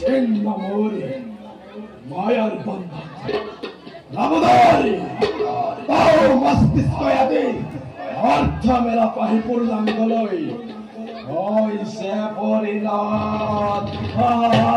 Namore, Mayar Banda, Ramadari, thou must destroy thee, Artha Mera Pahipurlang Goloi, Oi Seporinat, ha ha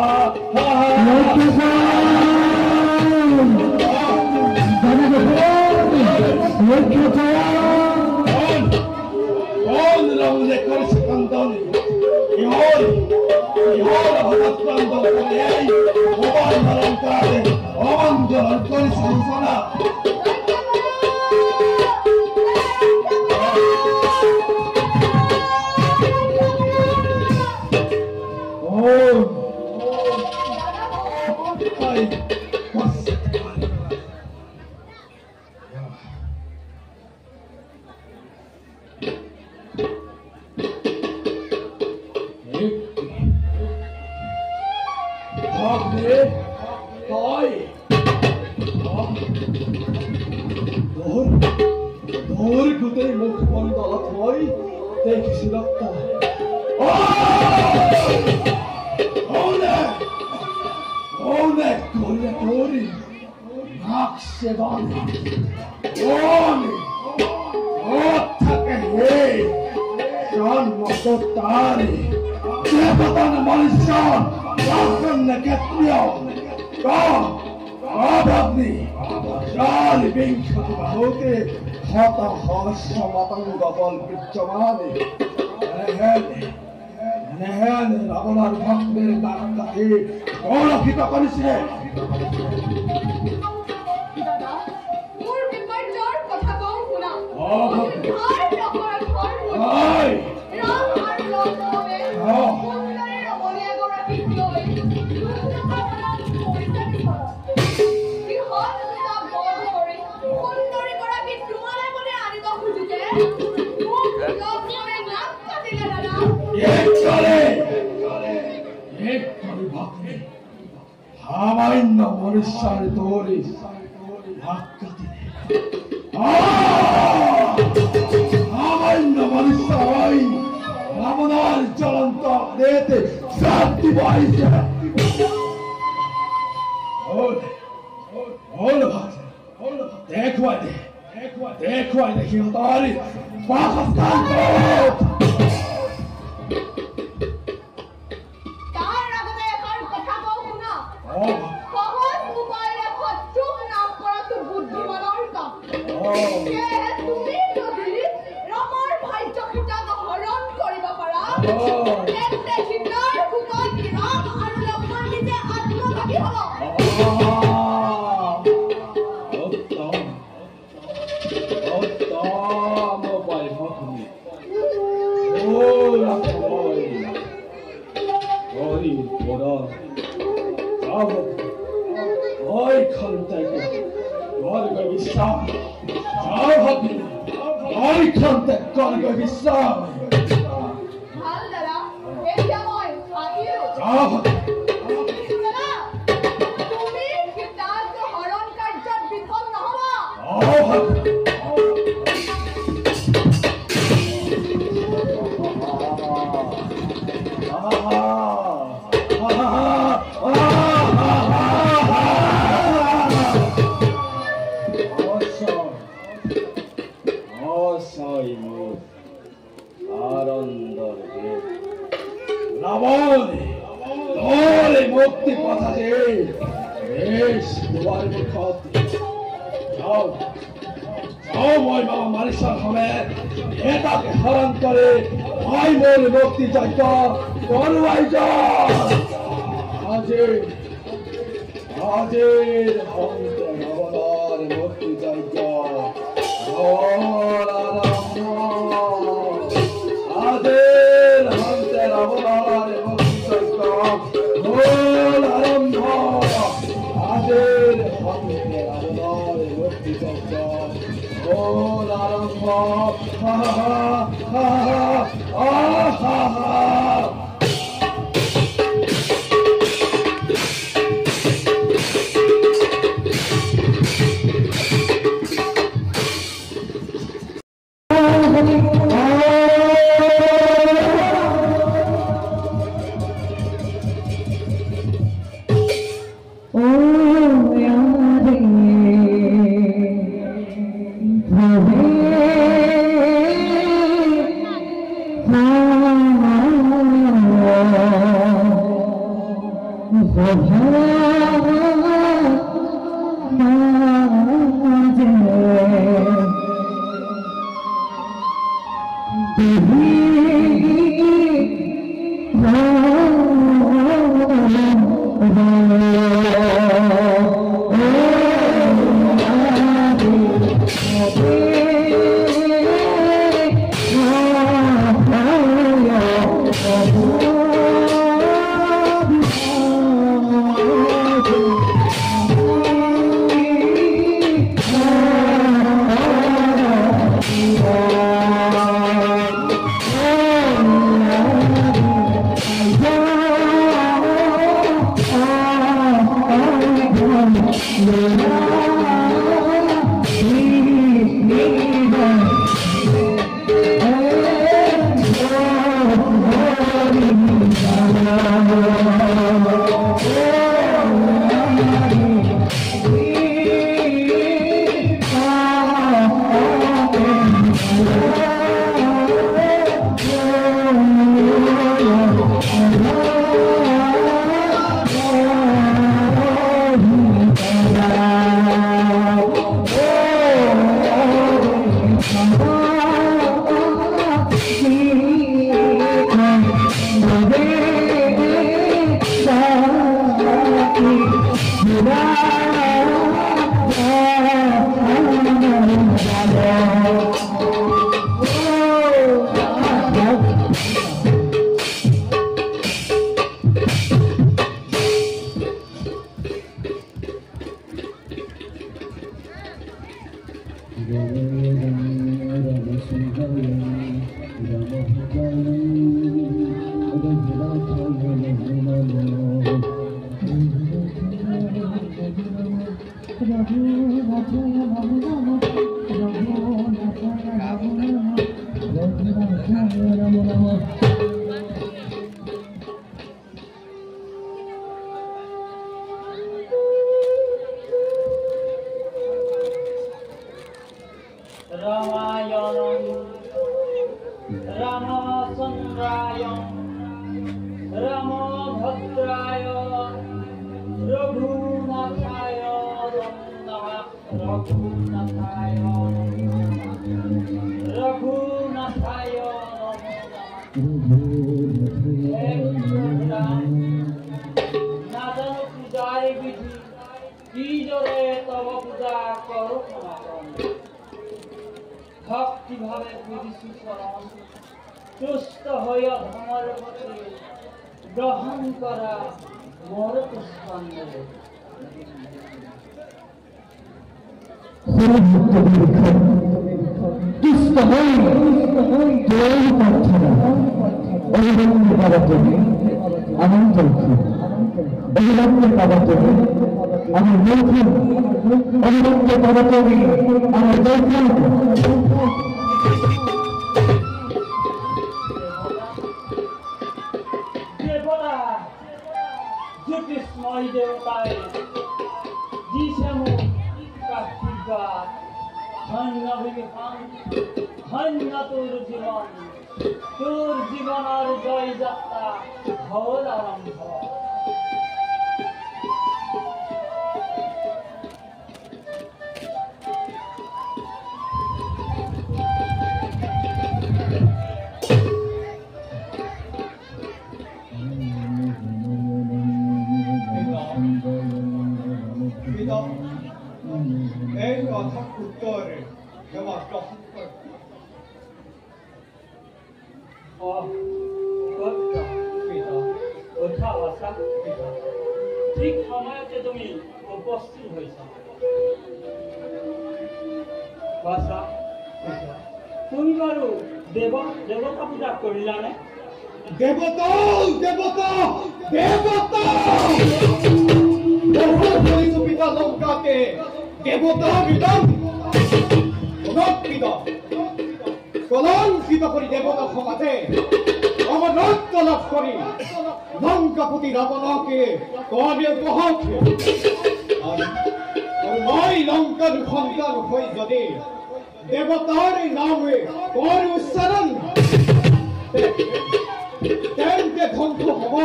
ধ্বংস হব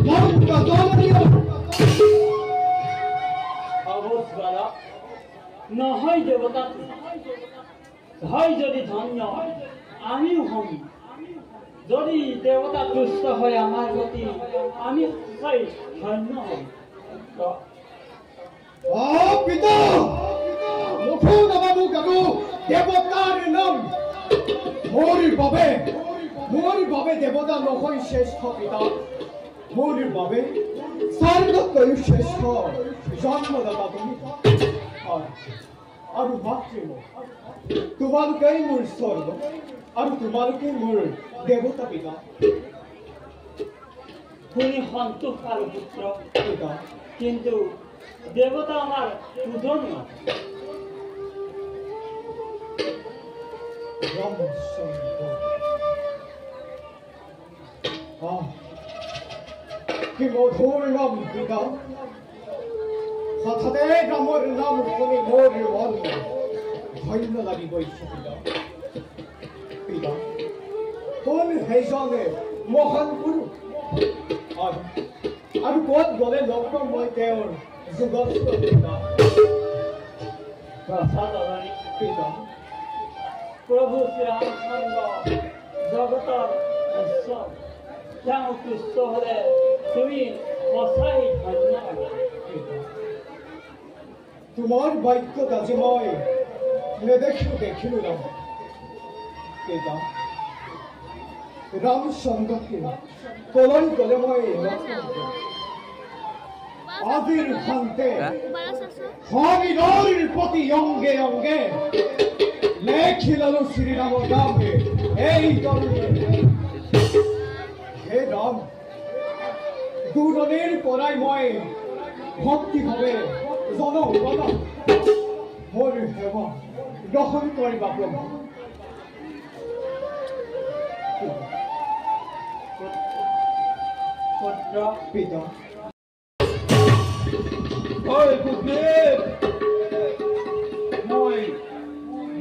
লংকা জ্বলনীয় অবশ্য নহয় দেবতা হয় যদি ধন্য আমিও হম যদি দেবতা তুষ্ট হয় আমার প্রতি আমি ধন্য হই পিতা মুখো নামাবো কাকু দেবতার নাম মোর বাবে দেবতা নহয় শ্রেষ্ঠ পিতা মোর বাবে স্বর্গতকৈ শ্রেষ্ঠ জন্মদাতা তুমি আৰু মাতৃ তোমালোকেই মোৰ স্বৰ্গ আৰু তোমালোকেই মোৰ দেৱতা পিতা শুনি সন্তোষ আৰু পুত্ৰ পিতা কিন্তু দেবতা আমাৰ পূজনীয় কি মধুৰ নাম পিতা হঠাতে ৰামৰ নাম শুনি মোৰ মন ধন্য লাগি গৈছে পিতা কোন সেইজনে মহান গুৰু আৰু ক'ত গ'লে লগ পাম মই তেওঁৰ যুগত পিতা প্ৰভু শ্ৰীৰামচন্দ্ৰ জগতৰ ঈশ্বৰ যেন তুষ্ট হলে তুমি সঁচাই ধন্য তোমাৰ বাক্যত আজি মই দেখিলো ৰাম পিতা ৰামচন্দ্ৰকে কলৈ গ'লে মই আজিৰ শান্তে শৰীৰৰ প্ৰতি অংগে অংগে লেখিলালো শ্ৰীৰামৰ নাম এই হে ৰাম দূৰণিৰ পৰাই মই ভক্তিভাৱে জনক মোৰ সেৱা গ্ৰহণ কৰিবা প্ৰভু পুত্ৰ পিতা ঐ কুকুৰ মই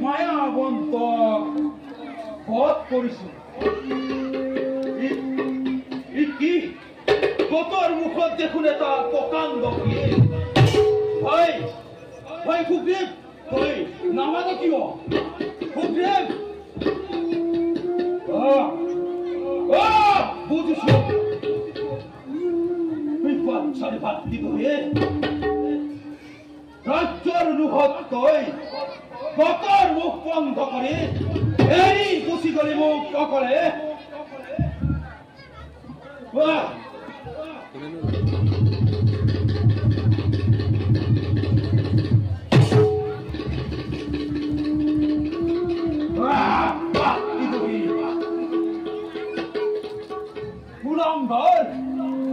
মায়াবন্ত বধ কৰিছো কি গতৰ মুখত দেখোন এটা প্ৰকাণ্ড হয় হয় সুগ্ৰীৱ হয় নামানো কিয় সুগ্ৰীৱ বুজিছো বিপদ চাৰিভাগ দিবহে ৰাজ্যৰ লোভত তই গতৰ মুখ বন্ধ কৰি এৰি গুচি গলি মোক অকলে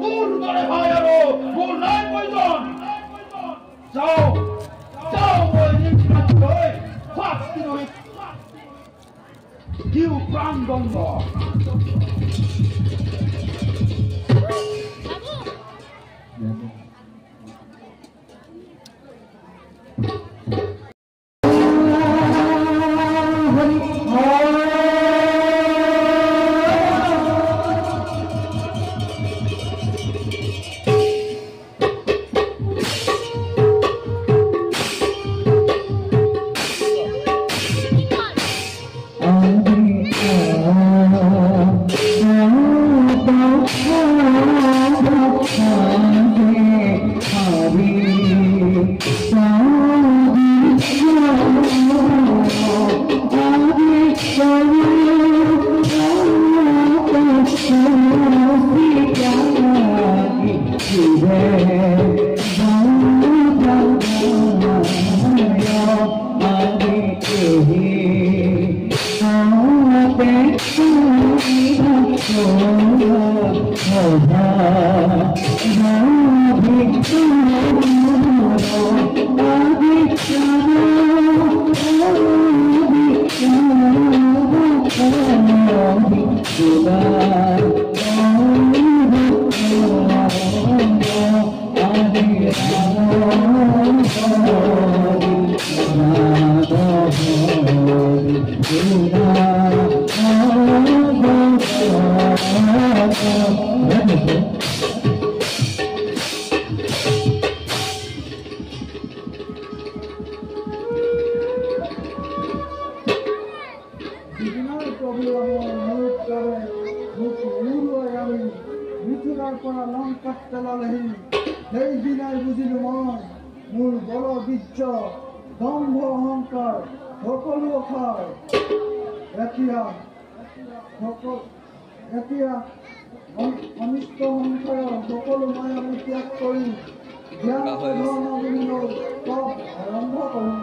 তোৰ দৰে ভাই আৰু মোৰ নাই প্ৰয়োজন যাওঁ মই শাস্তি লৈ দিওঁ প্ৰাণদণ্ড Oh, দিনাই বুজিলো মই মোৰ বল বীৰ্য দম্ভ অহংকাৰ সকলো অসাৰ এতিয়া অনিষ্ট সংসাৰৰ সকলো মই আমি ত্যাগ কৰি জ্ঞান ধৰ্ম বুলি লৈ তপ আৰম্ভ কৰোঁ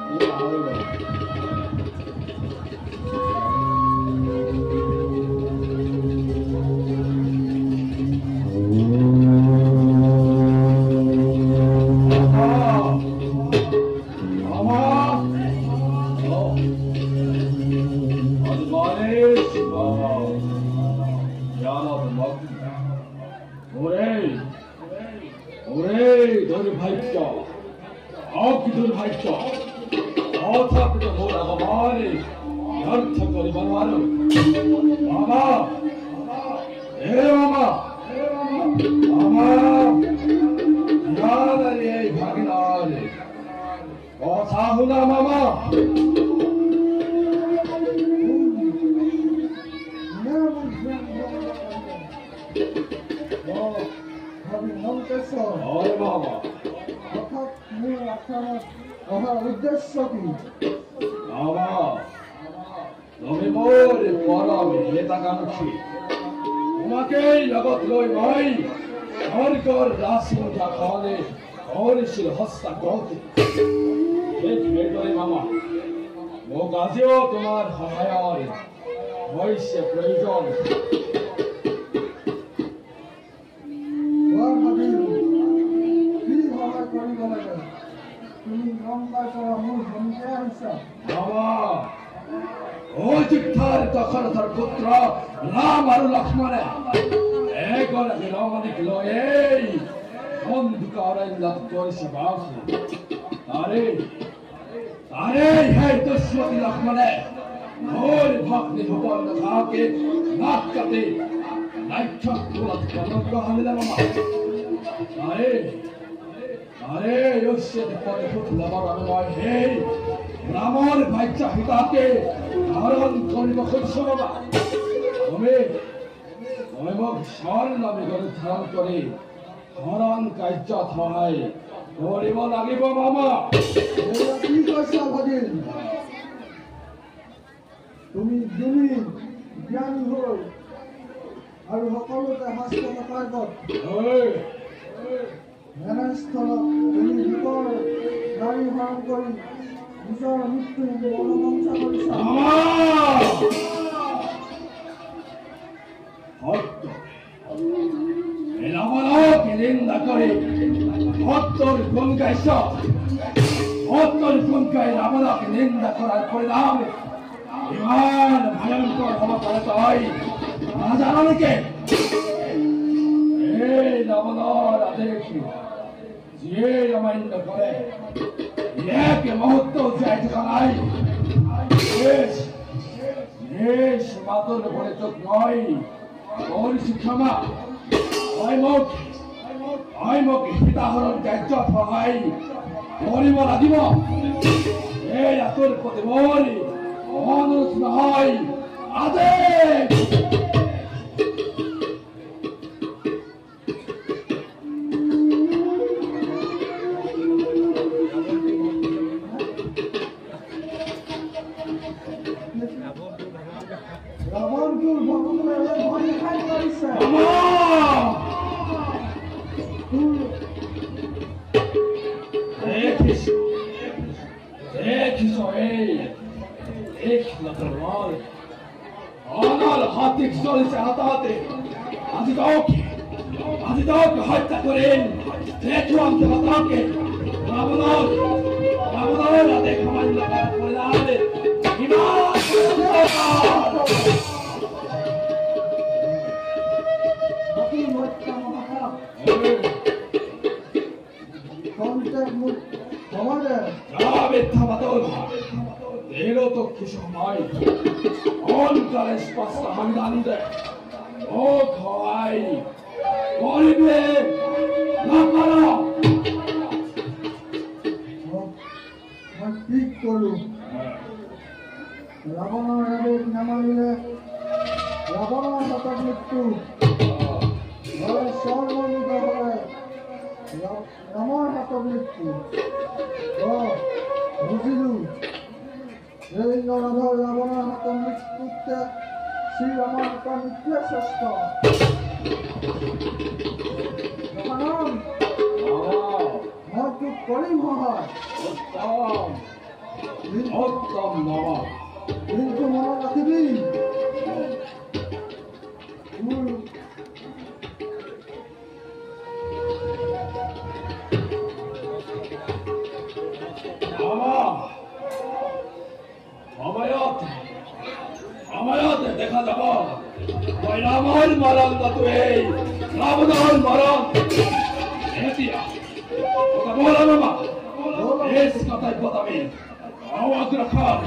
উদ্দেশ্য কি তুমি মোৰ পৰম হিতাকাংক্ষী তোমাকেই লগত লৈ মই স্বৰ্গৰ ৰাজমুদ্ৰাখনে কৰিছিল হস্তাগত সেইদৰে মামা মোক আজিও তোমাৰ সহায়ৰ হৈছে প্ৰয়োজন কৰিব লাগে তুমি গম পাইছা মোৰ ভূমিকা আহিছা অযোধ্যাৰ দশৰথৰ পুত্ৰ ৰাম আৰু লক্ষ্মণে এগৰাকী ৰমণীক লৈ বন্ধুক অৰণ্যত কৰিছে বাস তাৰে সেই দুষ্মতী লক্ষ্মণে মোৰ ভক্তি সুবৰ্ণ খাকে নাক কাটি নাক্ষক কুলত কলংক হানিলে মামা তাৰে পৰে ফুটলাবৰ বাবে মই সেই ৰামৰ ভাজ্য সীতাকে হৰণ কৰিব খুজিছো বাবা তুমি মোক স্বৰ্ণ বিগত ধাৰণ কৰি হৰণ কাৰ্যত সহায় কৰিব লাগিব মামা কি কৈছা ভগিন তুমি জ্ঞানী হৈ আৰু সকলোতে শাস্ত্ৰ কাৰ্যত এনেস্থলত তুমি লোকৰ গাড়ী হৰণ কৰি নিজৰ মৃত্যু মনোমঞ্চা কৰিছা নিন্দা কৰি সত্তৰ গুণ গাইছ সত্তৰ গুণ গাই ৰাৱণক নিন্দা কৰাৰ পৰিণাম ইমান ভয়ংকৰ হব পাৰে তই নাজান নেকি এই ৰাৱণৰ আদেশ যিয়ে অমান্য কৰে এক মুহূৰ্ত জীয়াই থকা নাই সীমাটোৰ ওপৰে চোখ মই কৰিছো ক্ষমা মোক সীতাহৰণ কাৰ্যত সহায় কৰিব লাগিব এই আঁতৰ প্ৰতি মোৰ অনুৰোধ নহয় আদেশ ৰাৱণটোৰ ভক্তৰে ভয় খাই কৰিছে হাতে চলেছে হাতাহাতে আজি তাকে হত্যা করেন দেখো আমাকে তাকে রাবণের হাতে ক্ষমান্য করে আনলে এলো তো কি সময় অনকালে স্পষ্ট হান্দানন্দে ও খাই করিবে না পারো ঠিক করু রাবণের আদেশ না মানিলে রাবণের হাতে মৃত্যু স্বর্ণমুদ্রা করে আমাৰ হাতৰ মৃত্যু বুজিলো এই নৰধৰ ৰাৱণৰ হাতৰ মৃত্যুতে শ্ৰীৰামৰ হাতৰ মৃত্যুৱে শ্ৰেষ্ঠ মই তোক কৰিম সহায় কিন্তু মনত ৰাখিবি মোৰ সময়তে দেখা যাব মই ৰামৰ মৰণ এই ৰাৱণৰ মৰণ এতিয়া বল মামা এই কথাই পতামি অগ্ৰখান